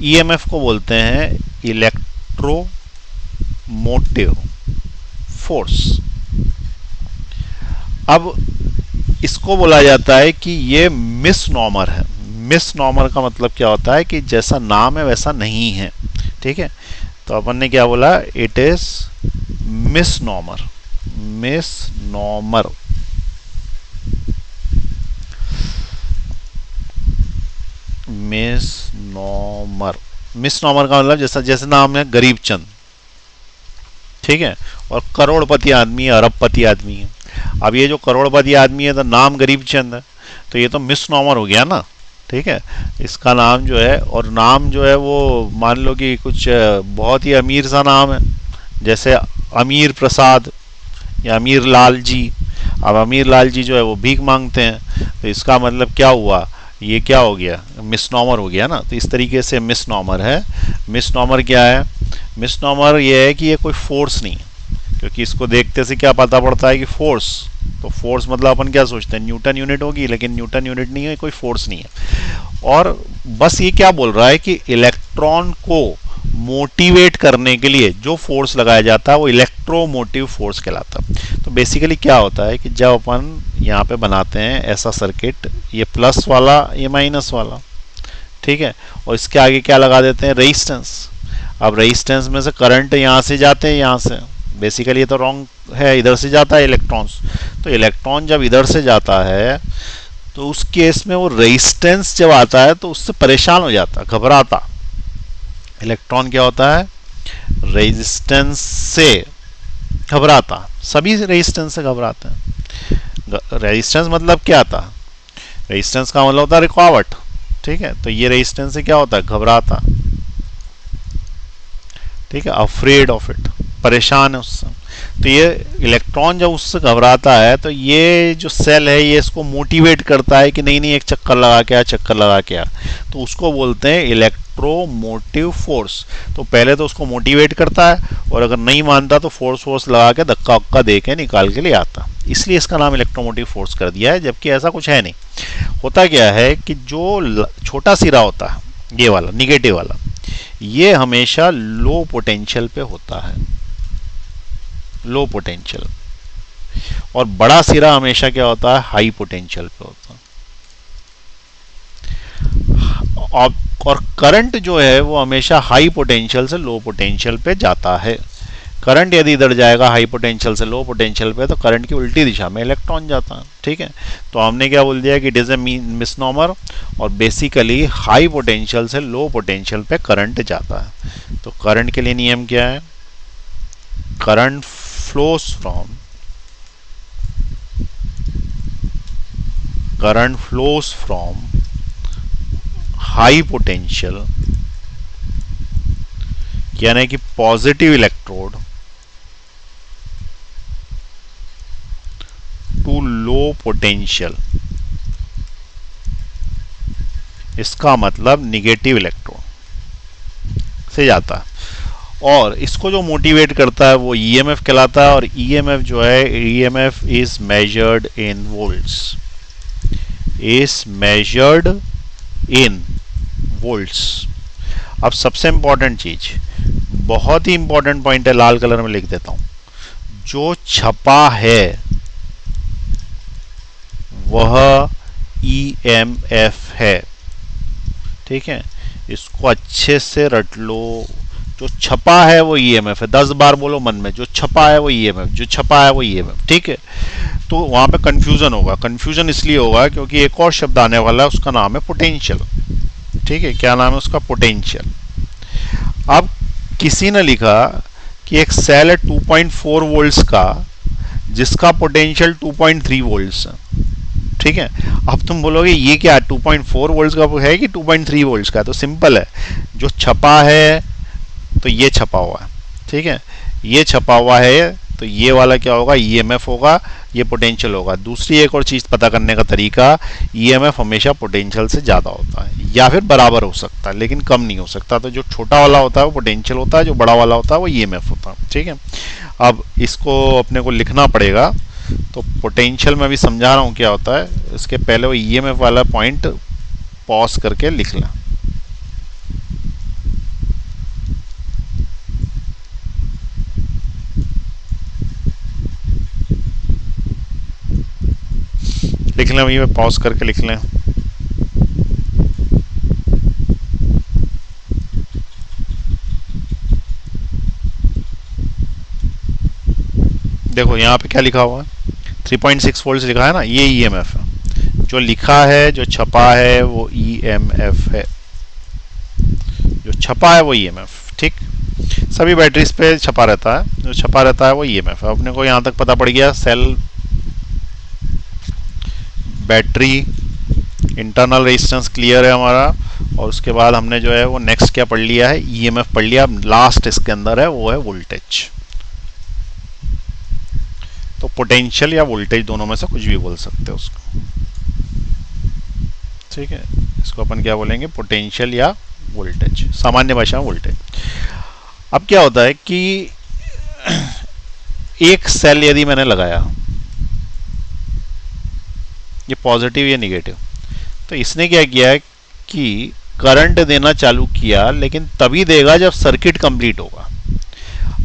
EMF को बोलते हैं इलेक्ट्रोमोटिव फोर्स। अब इसको बोला जाता है कि ये मिसनॉमर है। मिसनॉमर का मतलब क्या होता है कि जैसा नाम है वैसा नहीं है। ठीक है, तो अपन ने क्या बोला, इट इज मिसनॉमर। मिसनॉमर, मिसनॉमर, मिसनॉमर का मतलब जैसा जैसे नाम है गरीबचंद, ठीक है, और करोड़पति आदमी है, अरबपति आदमी है। अब ये जो करोड़पति आदमी है तो नाम गरीबचंद है, तो ये तो मिसनॉमर हो गया ना। ठीक है, इसका नाम जो है, और नाम जो है वो मान लो कि कुछ बहुत ही अमीर सा नाम है, जैसे अमीर प्रसाद या अमीर लाल जी। अब अमीर लाल जी जो है वो भीख मांगते हैं, तो इसका मतलब क्या हुआ, ये क्या हो गया, मिसनॉमर हो गया ना। तो इस तरीके से मिसनॉमर है। मिसनॉमर क्या है, मिसनॉमर ये है कि ये कोई फोर्स नहीं है, क्योंकि इसको देखते से क्या पता पड़ता है कि फोर्स, तो फोर्स मतलब अपन क्या सोचते हैं न्यूटन यूनिट होगी, लेकिन न्यूटन यूनिट नहीं है, कोई फोर्स नहीं है। और बस ये क्या बोल रहा है कि इलेक्ट्रॉन को मोटिवेट करने के लिए जो फोर्स लगाया जाता है वो इलेक्ट्रोमोटिव फोर्स कहलाता है। तो बेसिकली क्या होता है कि जब अपन यहाँ पे बनाते हैं ऐसा सर्किट, ये प्लस वाला ये माइनस वाला, ठीक है, और इसके आगे क्या लगा देते हैं, रेजिस्टेंस। अब रेजिस्टेंस में से करंट यहाँ से जाते हैं, यहाँ से, बेसिकली ये तो रॉन्ग है, इधर से जाता है इलेक्ट्रॉन्स। तो इलेक्ट्रॉन जब इधर से जाता है तो उस केस में वो रेजिस्टेंस जब आता है तो उससे परेशान हो जाता, घबराता। इलेक्ट्रॉन क्या होता है, रेजिस्टेंस से घबराता, सभी रेजिस्टेंस से घबराते हैं। रेजिस्टेंस मतलब क्या था, रेजिस्टेंस का मतलब होता है रुकावट। ठीक है, तो ये रेजिस्टेंस से क्या होता है, घबराता। ठीक है, अफ्रेड ऑफ इट। परेशान है उससे। तो ये इलेक्ट्रॉन जब उससे घबराता है तो ये जो सेल है ये इसको मोटिवेट करता है कि नहीं नहीं एक चक्कर लगा के आ, चक्कर लगा के आ। तो उसको बोलते हैं इलेक्ट्रोमोटिव फोर्स। तो पहले तो उसको मोटिवेट करता है और अगर नहीं मानता तो फोर्स लगा के धक्का वक्का दे के निकाल के ले आता। इसलिए इसका नाम इलेक्ट्रोमोटिव फोर्स कर दिया है, जबकि ऐसा कुछ है नहीं। होता क्या है कि जो छोटा सिरा होता है ये वाला निगेटिव वाला, ये हमेशा लो पोटेंशियल पे होता है, लो पोटेंशियल, और बड़ा सिरा हमेशा क्या होता है, हाई पोटेंशियल पे होता है। और करंट जो है वो हमेशा हाई पोटेंशियल से लो पोटेंशियल पे जाता है। करंट यदि इधर जाएगा हाई पोटेंशियल से लो पोटेंशियल पे, तो करंट की उल्टी दिशा में इलेक्ट्रॉन जाता है। ठीक है, तो हमने क्या बोल दिया कि इट इज ए मिसनॉमर, और बेसिकली हाई पोटेंशियल से लो पोटेंशियल पे करंट जाता है। तो करंट के लिए नियम क्या है, current flows from high potential, यानी कि positive electrode to low potential, इसका मतलब निगेटिव इलेक्ट्रोड से जाता है। और इसको जो मोटिवेट करता है वो ईएमएफ कहलाता है, और ईएमएफ जो है, EMF is measured in volts, is measured in volts. अब सबसे इंपॉर्टेंट चीज, बहुत ही इंपॉर्टेंट पॉइंट है, लाल कलर में लिख देता हूं, जो छपा है वह ईएमएफ है। ठीक है, इसको अच्छे से रट लो, जो छपा है वो ईएमएफ है। 10 बार बोलो मन में, जो छपा है वो ईएमएफ, जो छपा है वो ईएमएफ। ठीक है, तो वहां पे कंफ्यूजन होगा। कंफ्यूजन इसलिए होगा क्योंकि एक और शब्द आने वाला है, उसका नाम है पोटेंशियल। ठीक है, क्या नाम है उसका, पोटेंशियल। अब किसी ने लिखा कि एक सेल है 2.4 वोल्ट्स का जिसका पोटेंशियल 2.3 वोल्ट्स है। ठीक है, अब तुम बोलोगे ये क्या 2.4 वोल्ट्स का है कि 2.3 वोल्ट्स का? तो सिंपल है, जो छपा है तो ये छपा हुआ है। ठीक है, ये छपा हुआ है तो ये वाला क्या होगा, ईएमएफ होगा, ये पोटेंशियल होगा। दूसरी एक और चीज पता करने का तरीका, ईएमएफ हमेशा पोटेंशियल से ज्यादा होता है या फिर बराबर हो सकता है, लेकिन कम नहीं हो सकता। तो जो छोटा वाला होता है वो पोटेंशियल होता है, जो बड़ा वाला होता है वो ईएमएफ होता है। ठीक है, अब इसको अपने को लिखना पड़ेगा। तो पोटेंशियल में भी समझा रहा हूं क्या होता है, इसके पहले वो ईएमएफ वाला पॉइंट पॉज करके लिख लें। लिख लें, वहीं पे पॉज करके लिख लें। देखो यहाँ पे क्या लिखा हुआ है, 3.6 वोल्ट लिखा है ना, ये ईएमएफ है। जो लिखा है, जो छपा है वो ईएमएफ है, जो छपा है वो ईएमएफ। ठीक, सभी बैटरीज पे छपा रहता है, जो छपा रहता है वो ईएमएफ है। अपने को यहाँ तक पता पड़ गया, cell, battery, internal resistance clear है हमारा। और उसके बाद हमने जो है वो नेक्स्ट क्या पढ़ लिया है, ईएमएफ पढ़ लिया। लास्ट इसके अंदर है वो है वोल्टेज। तो पोटेंशियल या वोल्टेज दोनों में से कुछ भी बोल सकते हो उसको। ठीक है, इसको अपन क्या बोलेंगे, पोटेंशियल या वोल्टेज, सामान्य भाषा में वोल्टेज। अब क्या होता है कि एक सेल यदि मैंने लगाया, ये पॉजिटिव या निगेटिव, तो इसने क्या किया कि करंट देना चालू किया, लेकिन तभी देगा जब सर्किट कंप्लीट होगा।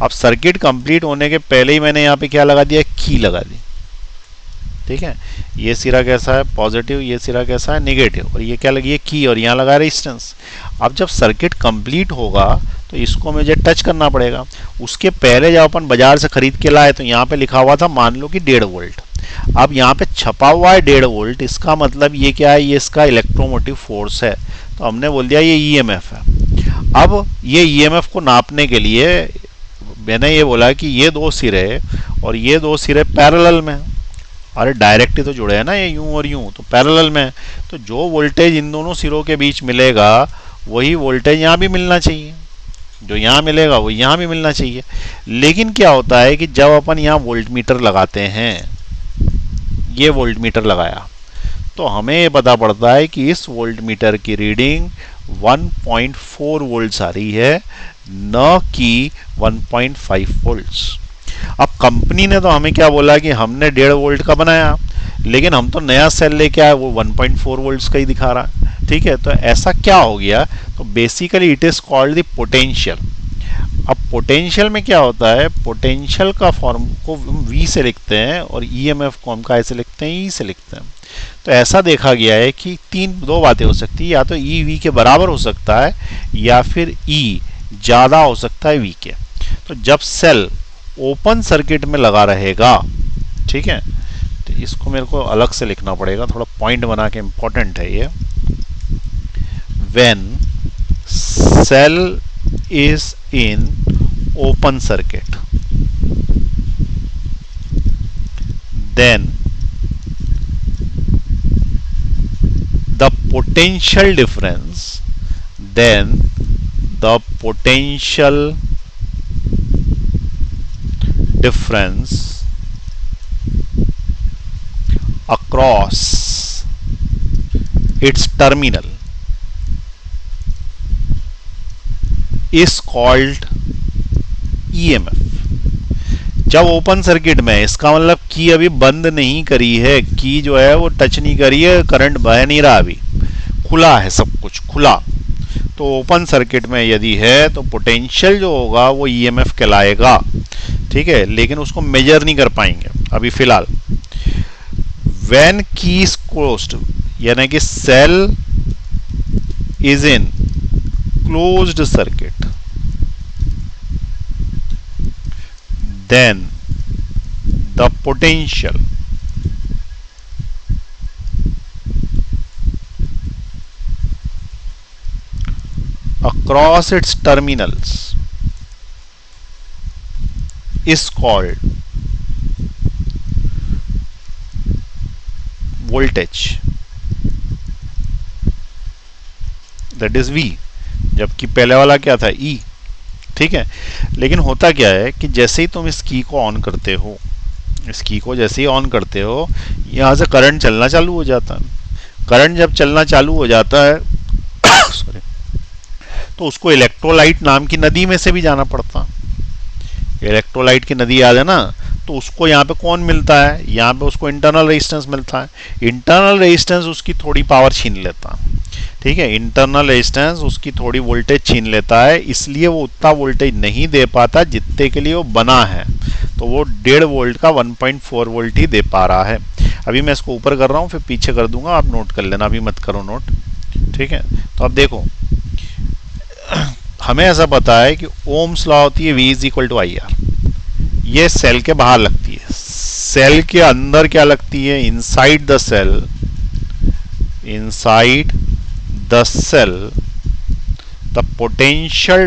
अब सर्किट कंप्लीट होने के पहले ही मैंने यहाँ पे क्या लगा दिया, की लगा दी। ठीक है, ये सिरा कैसा है, पॉजिटिव, ये सिरा कैसा है, निगेटिव, और ये क्या लगी है, की, और यहाँ लगा रेजिस्टेंस। अब जब सर्किट कंप्लीट होगा तो इसको मुझे टच करना पड़ेगा। उसके पहले जब अपन बाजार से खरीद के लाए तो यहाँ पे लिखा हुआ था मान लो कि 1.5 वोल्ट। अब यहाँ पे छपा हुआ है 1.5 वोल्ट, इसका मतलब ये क्या है, ये इसका इलेक्ट्रोमोटिव फोर्स है। तो हमने बोल दिया ये ईएमएफ है। अब ये ईएमएफ को नापने के लिए मैंने ये बोला कि ये दो सिरे और ये दो सिरे पैरेलल में, अरे डायरेक्ट ही तो जुड़े हैं ना, ये यूं और यूं, तो पैरेलल में। तो जो वोल्टेज इन दोनों सिरों के बीच मिलेगा वही वोल्टेज यहाँ भी मिलना चाहिए। जो यहाँ मिलेगा वो यहाँ भी मिलना चाहिए। लेकिन क्या होता है कि जब अपन यहाँ वोल्ट मीटर लगाते हैं, ये वोल्ट मीटर लगाया, तो हमें ये पता पड़ता है कि इस वोल्ट मीटर की रीडिंग 1.4 वोल्ट्स आ रही है, न कि 1.5 वोल्ट्स। अब कंपनी ने तो हमें क्या बोला कि हमने 1.5 वोल्ट का बनाया, लेकिन हम तो नया सेल लेके आए, वो 1.4 वोल्ट्स का ही दिखा रहा है। ठीक है, तो ऐसा क्या हो गया? तो basically it is called the potential. अब पोटेंशियल में क्या होता है, पोटेंशियल का फॉर्म को V से लिखते हैं और EMF को हम कैसे लिखते हैं, E से लिखते हैं। तो ऐसा देखा गया है कि दो बातें हो सकती है, या तो E V के बराबर हो सकता है या फिर E ज़्यादा हो सकता है V के। तो जब सेल ओपन सर्किट में लगा रहेगा, ठीक है, तो इसको मेरे को अलग से लिखना पड़ेगा, थोड़ा पॉइंट बना के, इंपॉर्टेंट है ये। When cell is in open circuit, then the potential difference, then the potential difference across its terminal is called EMF। जब ओपन सर्किट में, इसका मतलब की अभी बंद नहीं करी है, की जो है वो टच नहीं करी है, करंट बह नहीं रहा, अभी खुला है, सब कुछ खुला। तो ओपन सर्किट में यदि है तो पोटेंशियल जो होगा वो ईएमएफ कहलाएगा। ठीक है, लेकिन उसको मेजर नहीं कर पाएंगे अभी फिलहाल। व्हेन की इज क्लोज्ड, यानी कि cell is in closed circuit, then the potential across its terminals is called voltage, that is V, जबकि पहले वाला क्या था, E। ठीक है, लेकिन होता क्या है कि जैसे ही तुम इस की को ऑन करते हो, इस की को जैसे ही ऑन करते हो, यहाँ से करंट चलना चालू हो जाता है। करंट जब चलना चालू हो जाता है सॉरी, तो उसको इलेक्ट्रोलाइट नाम की नदी में से भी जाना पड़ता। इलेक्ट्रोलाइट की नदी याद है ना, तो उसको यहाँ पे कौन मिलता है, यहाँ पे उसको इंटरनल रेजिस्टेंस मिलता है। इंटरनल रेजिस्टेंस उसकी थोड़ी पावर छीन लेता है। ठीक है, इंटरनल रेजिस्टेंस उसकी थोड़ी वोल्टेज छीन लेता है, इसलिए वो उतना वोल्टेज नहीं दे पाता जितने के लिए वो बना है। तो वो 1.5 वोल्ट का 1.4 वोल्ट ही दे पा रहा है। अभी मैं इसको ऊपर कर रहा हूँ, फिर पीछे कर दूंगा, आप नोट कर लेना, अभी मत करो नोट। ठीक है, तो अब देखो, हमें ऐसा पता है कि ओम्स लॉ होती है V is equal to I R. ये सेल के बाहर लगती है, सेल के अंदर क्या लगती है, inside the cell, inside the cell the potential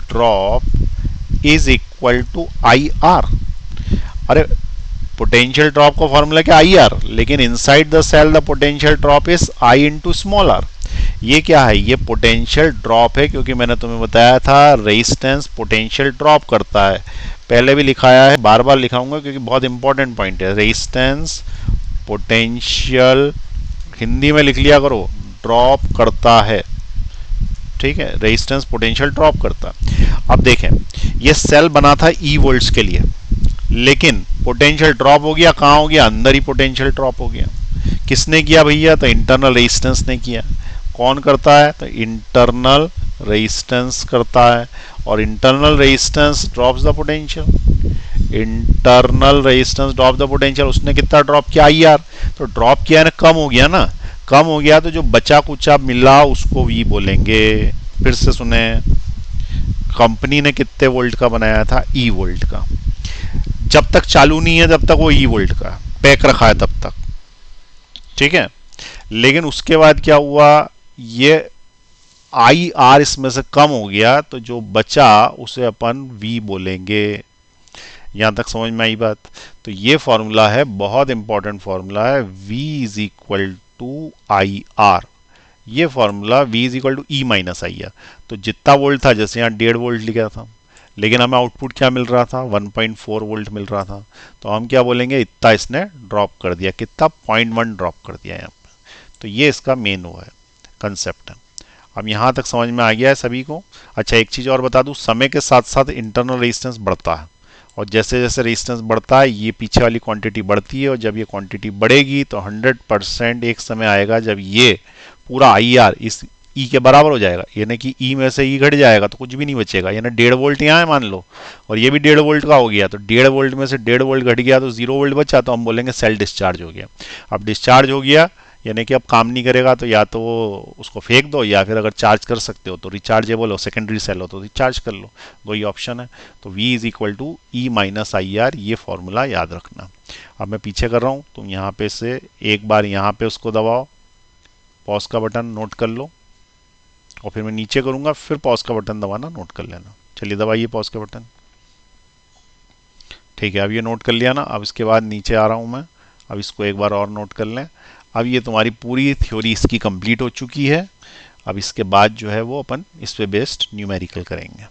drop is equal to IR। अरे पोटेंशियल ड्रॉप का फॉर्मूला क्या, IR, लेकिन inside the cell the potential drop is I into small r। ये क्या है, ये पोटेंशियल ड्रॉप है, क्योंकि मैंने तुम्हें बताया था रेजिस्टेंस पोटेंशियल ड्रॉप करता है। पहले भी लिखाया है, बार बार लिखाऊंगा क्योंकि बहुत इंपॉर्टेंट पॉइंट है। रेजिस्टेंस पोटेंशियल, हिंदी में लिख लिया करो, ड्रॉप करता है। ठीक है, रेजिस्टेंस पोटेंशियल ड्रॉप करता है। अब देखें, ये सेल बना था E वोल्ट्स के लिए, लेकिन पोटेंशियल ड्रॉप हो गया, कहाँ हो गया, अंदर ही पोटेंशियल ड्रॉप हो गया। किसने किया भैया, तो इंटरनल रेजिस्टेंस ने किया। कौन करता है, तो इंटरनल रेजिस्टेंस करता है, और internal resistance drops the potential. Internal resistance drop the potential, उसने कितना ड्रॉप किया, IR। तो ड्रॉप किया है ना, कम हो गया ना, कम हो गया, तो जो बचा कुचा मिला उसको V बोलेंगे। फिर से सुने, कंपनी ने कितने वोल्ट का बनाया था, E वोल्ट का। जब तक चालू नहीं है जब तक वो E वोल्ट का पैक रखा है तब तक। ठीक है, लेकिन उसके बाद क्या हुआ, ये IR इसमें से कम हो गया, तो जो बचा उसे अपन V बोलेंगे। यहां तक समझ में आई बात। तो ये फॉर्मूला है, बहुत इंपॉर्टेंट फॉर्मूला है, V is equal to IR। ये formula V is equal to E minus I R. तो जितना वोल्ट था, जैसे यहाँ 1.5 वोल्ट लिखा था, लेकिन हमें आउटपुट क्या मिल रहा था, 1.4 वोल्ट मिल रहा था, तो हम क्या बोलेंगे, इतना इसने ड्रॉप कर दिया, कितना, 0.1 ड्रॉप कर दिया यहाँ पे। तो ये इसका मेन हुआ है, कंसेप्ट है। अब यहाँ तक समझ में आ गया है सभी को। अच्छा, एक चीज़ और बता दूँ, समय के साथ साथ इंटरनल रेजिस्टेंस बढ़ता है, और जैसे जैसे रेजिस्टेंस बढ़ता है ये पीछे वाली क्वांटिटी बढ़ती है, और जब ये क्वांटिटी बढ़ेगी तो 100% एक समय आएगा जब ये पूरा आई आर इस ई के बराबर हो जाएगा, यानी कि ई में से ई घट जाएगा तो कुछ भी नहीं बचेगा, यानी 1.5 वोल्ट यहाँ है मान लो, और ये भी 1.5 वोल्ट का हो गया, तो 1.5 वोल्ट में से 1.5 वोल्ट घट गया तो 0 वोल्ट बचा, तो हम बोलेंगे सेल डिस्चार्ज हो गया। अब डिस्चार्ज हो गया यानी कि अब काम नहीं करेगा, तो या तो उसको फेंक दो, या फिर अगर चार्ज कर सकते हो तो रिचार्जेबल हो, सेकेंडरी सेल हो तो रिचार्ज कर लो, दो ही ऑप्शन है। तो V is equal to E minus I R, ये फॉर्मूला याद रखना। अब मैं पीछे कर रहा हूँ, तुम यहाँ पे से एक बार यहाँ पे उसको दबाओ, पॉज का बटन नोट कर लो, और फिर मैं नीचे करूँगा, फिर पॉज का बटन दबाना नोट कर लेना। चलिए दबाइए पॉज का बटन। ठीक है, अब ये नोट कर लिया ना। अब इसके बाद नीचे आ रहा हूँ मैं, अब इसको एक बार और नोट कर लें। अब ये तुम्हारी पूरी थ्योरी इसकी कंप्लीट हो चुकी है। अब इसके बाद जो है वो अपन इस पे बेस्ड न्यूमेरिकल करेंगे।